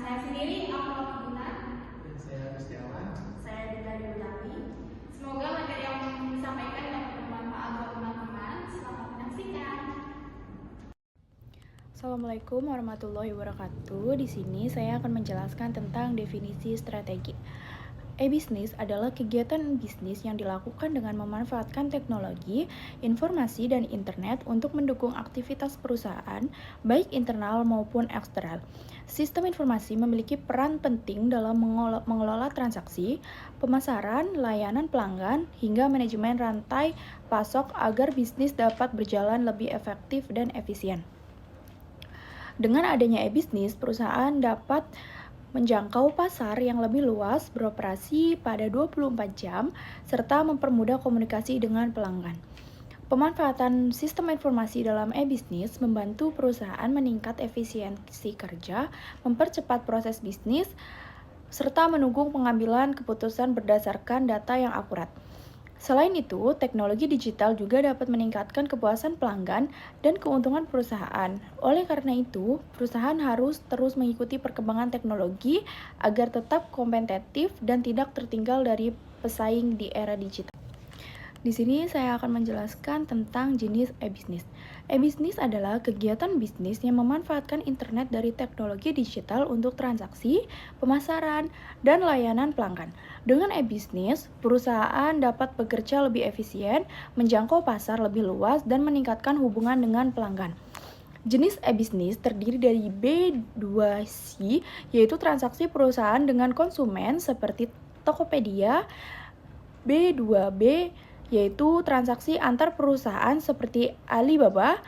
Saya sendiri Amal Guna. Dan saya Gustiawan. Saya Dita Dewi. Semoga materi yang disampaikan dapat bermanfaat buat teman-teman. Selamat menyaksikan. Assalamualaikum warahmatullahi wabarakatuh. Di sini saya akan menjelaskan tentang definisi strategi. E-bisnis adalah kegiatan bisnis yang dilakukan dengan memanfaatkan teknologi, informasi, dan internet untuk mendukung aktivitas perusahaan, baik internal maupun eksternal. Sistem informasi memiliki peran penting dalam mengelola transaksi, pemasaran, layanan pelanggan, hingga manajemen rantai pasok agar bisnis dapat berjalan lebih efektif dan efisien. Dengan adanya e-bisnis, perusahaan dapat menjangkau pasar yang lebih luas, beroperasi pada 24 jam, serta mempermudah komunikasi dengan pelanggan. Pemanfaatan sistem informasi dalam e-bisnis membantu perusahaan meningkat efisiensi kerja, mempercepat proses bisnis, serta mendukung pengambilan keputusan berdasarkan data yang akurat. Selain itu, teknologi digital juga dapat meningkatkan kepuasan pelanggan dan keuntungan perusahaan. Oleh karena itu, perusahaan harus terus mengikuti perkembangan teknologi agar tetap kompetitif dan tidak tertinggal dari pesaing di era digital. Di sini saya akan menjelaskan tentang jenis e-bisnis. E-bisnis adalah kegiatan bisnis yang memanfaatkan internet dari teknologi digital untuk transaksi, pemasaran, dan layanan pelanggan. Dengan e-bisnis, perusahaan dapat bekerja lebih efisien, menjangkau pasar lebih luas, dan meningkatkan hubungan dengan pelanggan. Jenis e-bisnis terdiri dari B2C, yaitu transaksi perusahaan dengan konsumen seperti Tokopedia, B2B, yaitu transaksi antar perusahaan seperti Alibaba,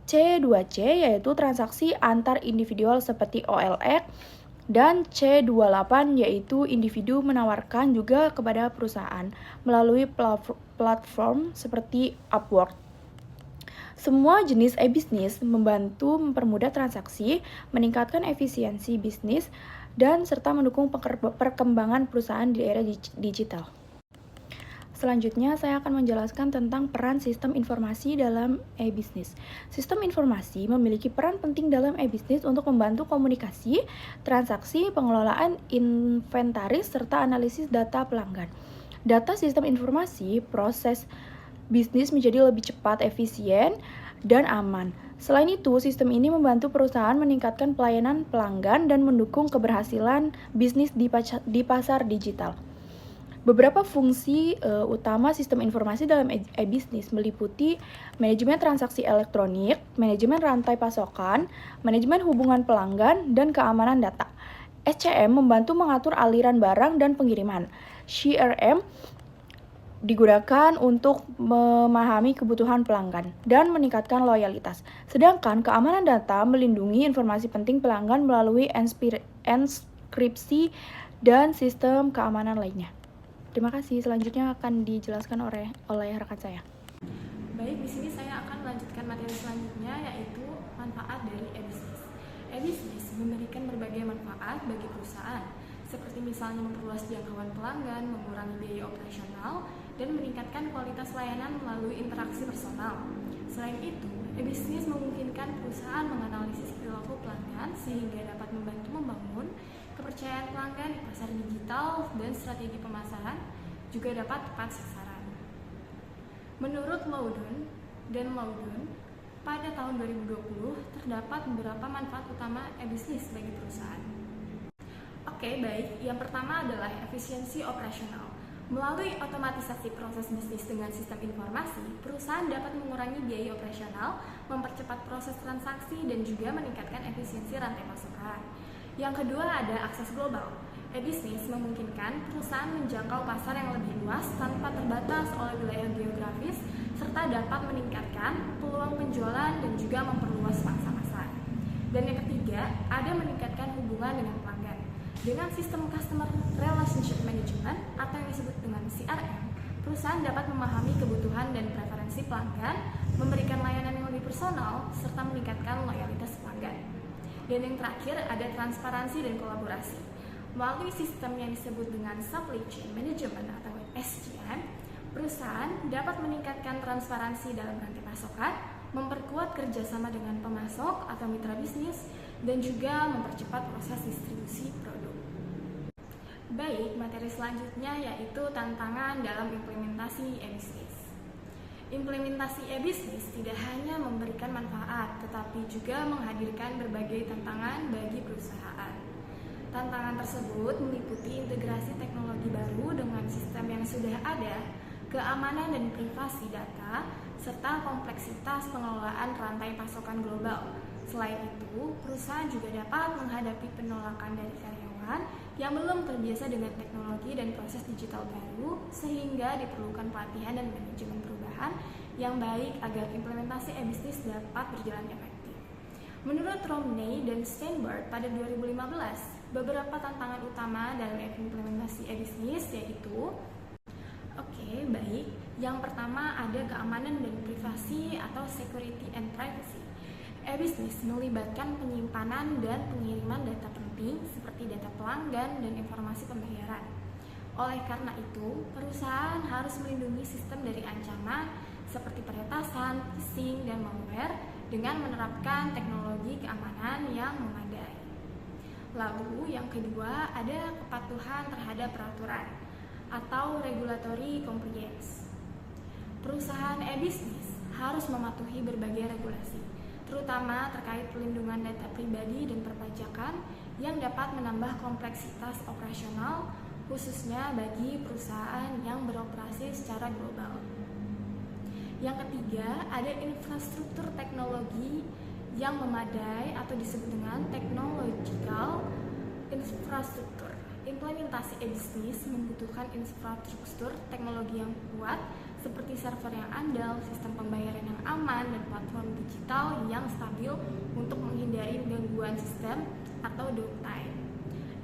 C2C, yaitu transaksi antar individual seperti OLX, dan C28, yaitu individu menawarkan juga kepada perusahaan melalui platform seperti Upwork. Semua jenis e-bisnis membantu mempermudah transaksi, meningkatkan efisiensi bisnis, dan serta mendukung perkembangan perusahaan di era digital. Selanjutnya, saya akan menjelaskan tentang peran sistem informasi dalam e-bisnis. Sistem informasi memiliki peran penting dalam e-bisnis untuk membantu komunikasi, transaksi, pengelolaan inventaris, serta analisis data pelanggan. Data sistem informasi, proses bisnis menjadi lebih cepat, efisien, dan aman. Selain itu, sistem ini membantu perusahaan meningkatkan pelayanan pelanggan dan mendukung keberhasilan bisnis di pasar digital. Beberapa fungsi utama sistem informasi dalam e-bisnis meliputi manajemen transaksi elektronik, manajemen rantai pasokan, manajemen hubungan pelanggan, dan keamanan data. SCM membantu mengatur aliran barang dan pengiriman. CRM digunakan untuk memahami kebutuhan pelanggan dan meningkatkan loyalitas. Sedangkan keamanan data melindungi informasi penting pelanggan melalui enkripsi dan sistem keamanan lainnya. Terima kasih. Selanjutnya akan dijelaskan oleh rekan saya. Baik, di sini saya akan melanjutkan materi selanjutnya, yaitu manfaat dari e-bisnis. E-bisnis memberikan berbagai manfaat bagi perusahaan, seperti misalnya memperluas jangkauan pelanggan, mengurangi biaya operasional, dan meningkatkan kualitas layanan melalui interaksi personal. Selain itu, e-bisnis memungkinkan perusahaan menganalisis perilaku pelanggan sehingga dapat membantu membangun kepercayaan pelanggan di pasar digital, dan strategi pemasaran juga dapat tepat sasaran. Menurut Loudon, pada tahun 2020 terdapat beberapa manfaat utama e-bisnis bagi perusahaan. Oke, baik. Yang pertama adalah efisiensi operasional. Melalui otomatisasi proses bisnis dengan sistem informasi, perusahaan dapat mengurangi biaya operasional, mempercepat proses transaksi, dan juga meningkatkan efisiensi rantai pasokan. Yang kedua ada akses global. E-bisnis memungkinkan perusahaan menjangkau pasar yang lebih luas tanpa terbatas oleh wilayah geografis, serta dapat meningkatkan peluang penjualan dan juga memperluas pangsa pasar. Dan yang ketiga, ada meningkatkan hubungan dengan pelanggan. Dengan sistem Customer Relationship Management atau yang disebut dengan CRM, perusahaan dapat memahami kebutuhan dan preferensi pelanggan, memberikan layanan yang lebih personal, serta meningkatkan loyalitas pelanggan. Dan yang terakhir ada transparansi dan kolaborasi. Melalui sistem yang disebut dengan Supply Chain Management atau SCM, perusahaan dapat meningkatkan transparansi dalam rantai pasokan, memperkuat kerjasama dengan pemasok atau mitra bisnis, dan juga mempercepat proses distribusi produk. Baik, materi selanjutnya yaitu tantangan dalam implementasi e-bisnis. Implementasi e-bisnis tidak hanya memberikan manfaat, tetapi juga menghadirkan berbagai tantangan bagi perusahaan. Tantangan tersebut meliputi integrasi teknologi baru dengan sistem yang sudah ada, keamanan dan privasi data, serta kompleksitas pengelolaan rantai pasokan global. Selain itu, perusahaan juga dapat menghadapi penolakan dari karyawan yang belum terbiasa dengan teknologi dan proses digital baru, sehingga diperlukan pelatihan dan manajemen perubahan yang baik agar implementasi e-bisnis dapat berjalan efektif. Menurut Romney dan Steinberg pada 2015, beberapa tantangan utama dalam implementasi e-bisnis yaitu baik. Yang pertama ada keamanan dan privasi atau security and privacy. E-bisnis melibatkan penyimpanan dan pengiriman data penting seperti data pelanggan dan informasi pembayaran. Oleh karena itu, perusahaan harus melindungi sistem dari ancaman seperti peretasan, phishing, dan malware dengan menerapkan teknologi keamanan yang memadai. Lalu yang kedua ada kepatuhan terhadap peraturan atau regulatory compliance. Perusahaan e-bisnis harus mematuhi berbagai regulasi, terutama terkait pelindungan data pribadi dan perpajakan yang dapat menambah kompleksitas operasional, khususnya bagi perusahaan yang beroperasi secara global. Yang ketiga, ada infrastruktur teknologi yang memadai atau disebut dengan technological infrastruktur. Implementasi e-bisnis membutuhkan infrastruktur teknologi yang kuat seperti server yang andal, sistem pembayaran yang aman, dan platform digital yang stabil untuk menghindari gangguan sistem atau downtime.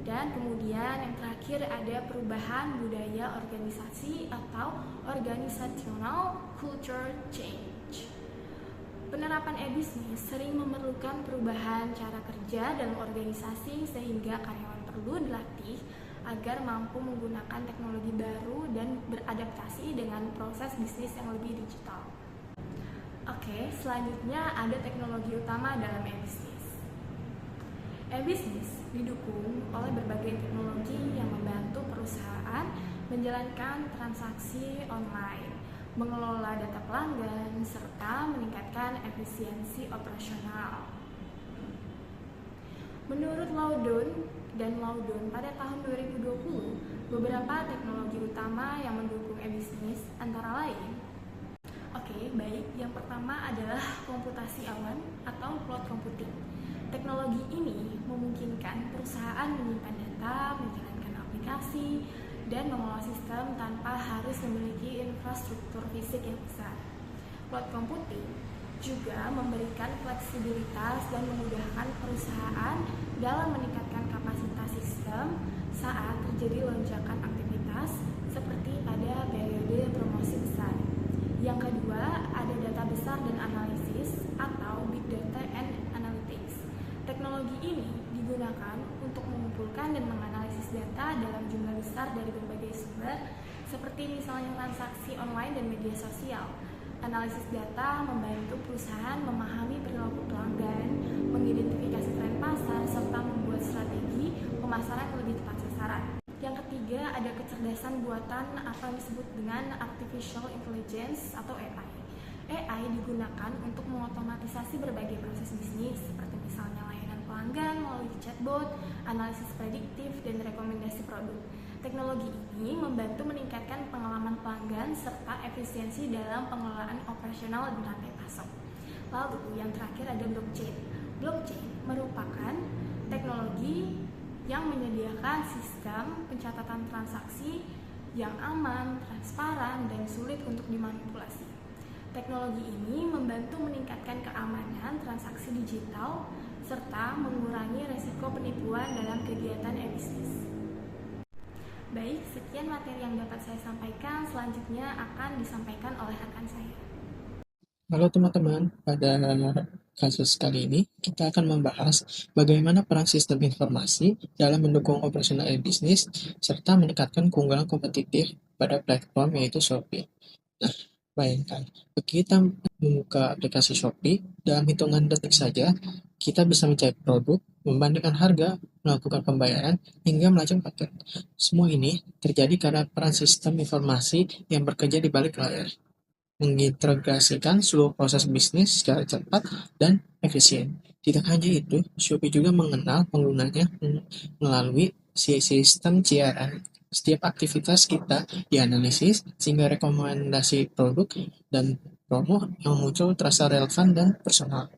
Dan kemudian yang terakhir ada perubahan budaya organisasi atau organizational culture change. Penerapan e-bisnis sering memerlukan perubahan cara kerja dalam organisasi sehingga karyawan perlu dilatih agar mampu menggunakan teknologi baru dan beradaptasi dengan proses bisnis yang lebih digital. Selanjutnya ada teknologi utama dalam e-bisnis. E-bisnis didukung oleh berbagai teknologi yang membantu perusahaan menjalankan transaksi online, mengelola data pelanggan, serta meningkatkan efisiensi operasional. Menurut Loudon pada tahun 2020, beberapa teknologi utama yang mendukung e-bisnis antara lain. Yang pertama adalah komputasi awan atau cloud computing. Teknologi ini memungkinkan perusahaan menyimpan data, menjalankan aplikasi, dan mengolah sistem tanpa harus memiliki infrastruktur fisik yang besar. Cloud computing juga memberikan fleksibilitas dan memudahkan perusahaan dalam meningkatkan kapasitas sistem saat terjadi lonjakan aktivitas seperti pada periode promosi besar. Yang kedua, ada data besar dan analisis atau big data and analytics. Teknologi ini digunakan untuk mengumpulkan dan menganalisis data dalam jumlah besar dari berbagai sumber seperti misalnya transaksi online dan media sosial. Analisis data membantu perusahaan memahami perilaku pelanggan, mengidentifikasi tren pasar, serta membuat strategi pemasaran yang lebih tepat sasaran. Yang ketiga, ada kecerdasan buatan atau disebut dengan artificial intelligence atau AI. AI digunakan untuk mengotomatisasi berbagai proses bisnis seperti misalnya layanan pelanggan melalui chatbot, analisis prediktif, dan rekomendasi produk. Teknologi ini membantu meningkatkan pengalaman pelanggan serta efisiensi dalam pengelolaan operasional dan rantai pasok. Lalu yang terakhir ada blockchain. Blockchain merupakan teknologi yang menyediakan sistem pencatatan transaksi yang aman, transparan, dan sulit untuk dimanipulasi. Teknologi ini membantu meningkatkan keamanan transaksi digital serta mengurangi resiko penipuan dalam kegiatan e-bisnis. Baik, sekian materi yang dapat saya sampaikan. Selanjutnya akan disampaikan oleh rekan saya. Halo teman-teman, pada kasus kali ini kita akan membahas bagaimana peran sistem informasi dalam mendukung operasional e-bisnis serta meningkatkan keunggulan kompetitif pada platform yaitu Shopee. Nah, bayangkan, kita membuka aplikasi Shopee dalam hitungan detik saja, Kita bisa mencari produk, membandingkan harga, melakukan pembayaran, hingga melacak paket. Semua ini terjadi karena peran sistem informasi yang bekerja di balik layar, mengintegrasikan seluruh proses bisnis secara cepat dan efisien. Tidak hanya itu, Shopee juga mengenal penggunanya melalui sistem CRM. Setiap aktivitas kita dianalisis sehingga rekomendasi produk dan promo yang muncul terasa relevan dan personal.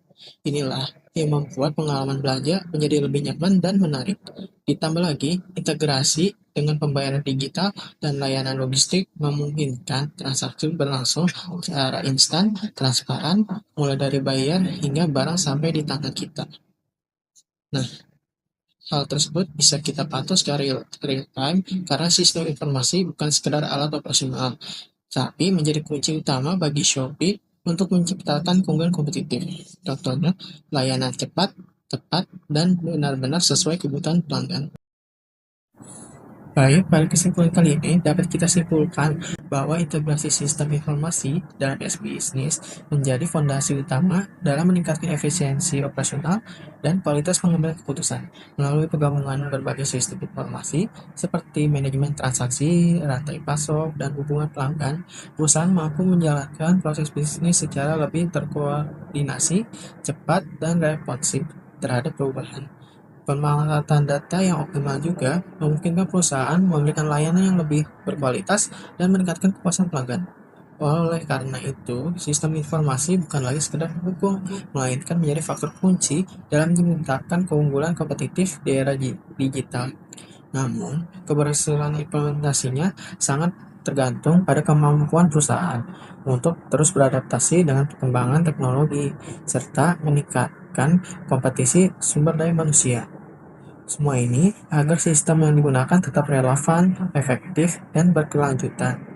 Inilah yang membuat pengalaman belanja menjadi lebih nyaman dan menarik. Ditambah lagi, integrasi dengan pembayaran digital dan layanan logistik memungkinkan transaksi berlangsung secara instan, transparan, mulai dari bayar hingga barang sampai di tangan kita. Nah, hal tersebut bisa kita pantau secara real time karena sistem informasi bukan sekedar alat operasional, tapi menjadi kunci utama bagi Shopee untuk menciptakan keunggulan kompetitif. Contohnya, layanan cepat, tepat, dan benar-benar sesuai kebutuhan pelanggan. Baik, pada kesimpulan kali ini dapat kita simpulkan bahwa integrasi sistem informasi dalam bisnis menjadi fondasi utama dalam meningkatkan efisiensi operasional dan kualitas pengambilan keputusan. Melalui penggabungan berbagai sistem informasi seperti manajemen transaksi, rantai pasok, dan hubungan pelanggan, perusahaan mampu menjalankan proses bisnis secara lebih terkoordinasi, cepat, dan responsif terhadap perubahan. Pemanfaatan data yang optimal juga memungkinkan perusahaan memberikan layanan yang lebih berkualitas dan meningkatkan kepuasan pelanggan. Oleh karena itu, sistem informasi bukan lagi sekedar pendukung, melainkan menjadi faktor kunci dalam meningkatkan keunggulan kompetitif di era digital. Namun, keberhasilan implementasinya sangat tergantung pada kemampuan perusahaan untuk terus beradaptasi dengan perkembangan teknologi, serta meningkatkan kompetisi sumber daya manusia. Semua ini agar sistem yang digunakan tetap relevan, efektif, dan berkelanjutan.